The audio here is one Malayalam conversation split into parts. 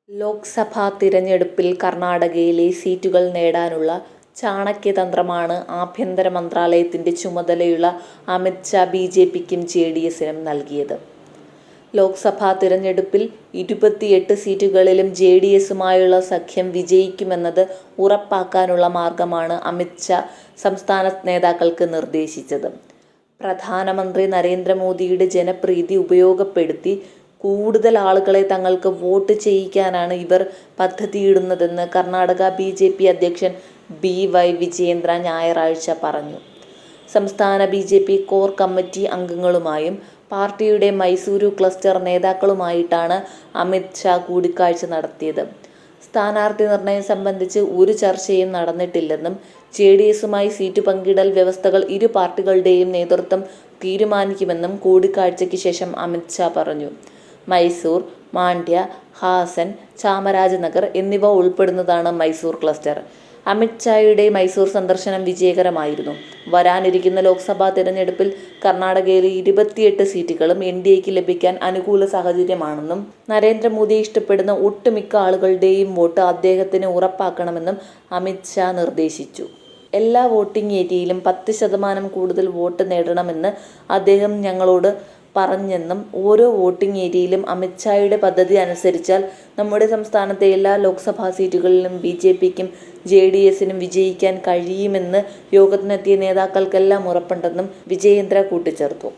ലോക്സഭാ തിരഞ്ഞെടുപ്പിൽ കർണാടകയിലെ സീറ്റുകൾ നേടാനുള്ള ചാണക്യതന്ത്രമാണ് ആഭ്യന്തര മന്ത്രാലയത്തിന്റെ ചുമതലയുള്ള അമിത് ഷാ ബിജെപിക്കും ജെഡിഎസിനും നൽകിയത്. ലോക്സഭാ തിരഞ്ഞെടുപ്പിൽ 28 സീറ്റുകളിലും ജെഡിഎസുമായുള്ള സഖ്യം വിജയിക്കുമെന്നത് ഉറപ്പാക്കാനുള്ള മാർഗമാണ് അമിത് ഷാ സംസ്ഥാന നേതാക്കൾക്ക് നിർദ്ദേശിച്ചത്. പ്രധാനമന്ത്രി നരേന്ദ്രമോദിയുടെ ജനപ്രീതി ഉപയോഗപ്പെടുത്തി കൂടുതൽ ആളുകളെ തങ്ങൾക്ക് വോട്ട് ചെയ്യിക്കാനാണ് ഇവർ പദ്ധതിയിടുന്നതെന്ന് കർണാടക ബിജെപി അധ്യക്ഷൻ ബി.വൈ. വിജയേന്ദ്ര ഞായറാഴ്ച പറഞ്ഞു. സംസ്ഥാന ബിജെപി കോർ കമ്മിറ്റി അംഗങ്ങളുമായും പാർട്ടിയുടെ മൈസൂരു ക്ലസ്റ്റർ നേതാക്കളുമായിട്ടാണ് അമിത് ഷാ കൂടിക്കാഴ്ച നടത്തിയത്. സ്ഥാനാർത്ഥി നിർണയം സംബന്ധിച്ച് ഒരു ചർച്ചയും നടന്നിട്ടില്ലെന്നും ജെഡിഎസുമായി സീറ്റ് പങ്കിടൽ വ്യവസ്ഥകൾ ഇരു പാർട്ടികളുടെയും നേതൃത്വം തീരുമാനിക്കുമെന്നും കൂടിക്കാഴ്ചയ്ക്ക് ശേഷം അമിത് ഷാ പറഞ്ഞു. മൈസൂർ, മാണ്ഡ്യ, ഹാസൻ, ചാമരാജനഗർ എന്നിവ ഉൾപ്പെടുന്നതാണ് മൈസൂർ ക്ലസ്റ്റർ. അമിത് ഷായുടെ മൈസൂർ സന്ദർശനം വിജയകരമായിരുന്നു. വരാനിരിക്കുന്ന ലോക്സഭാ തിരഞ്ഞെടുപ്പിൽ കർണാടകയിലെ 28 സീറ്റുകളും എൻ.ഡി.എക്ക് ലഭിക്കാൻ അനുകൂല സാഹചര്യമാണെന്നും നരേന്ദ്രമോദിയെ ഇഷ്ടപ്പെടുന്ന ഒട്ടുമിക്ക ആളുകളുടെയും വോട്ട് അദ്ദേഹത്തിന് ഉറപ്പാക്കണമെന്നും അമിത് ഷാ നിർദ്ദേശിച്ചു. എല്ലാ വോട്ടിംഗ് ഏരിയയിലും 10% കൂടുതൽ വോട്ട് നേടണമെന്ന് അദ്ദേഹം ഞങ്ങളോട് പറഞ്ഞെന്നും ഓരോ വോട്ടിംഗ് ഏരിയയിലും അമിത് ഷായുടെ പദ്ധതി അനുസരിച്ചാൽ നമ്മുടെ സംസ്ഥാനത്തെ എല്ലാ ലോക്സഭാ സീറ്റുകളിലും ബിജെപിക്കും ജെഡിഎസിനും വിജയിക്കാൻ കഴിയുമെന്ന് യോഗത്തിനെത്തിയ നേതാക്കൾക്കെല്ലാം ഉറപ്പുണ്ടെന്നും വിജയേന്ദ്ര കൂട്ടിച്ചേർത്തു.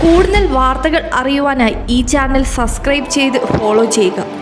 കൂടുതൽ വാർത്തകൾ അറിയുവാനായി ഈ ചാനൽ സബ്സ്ക്രൈബ് ചെയ്ത് ഫോളോ ചെയ്യുക.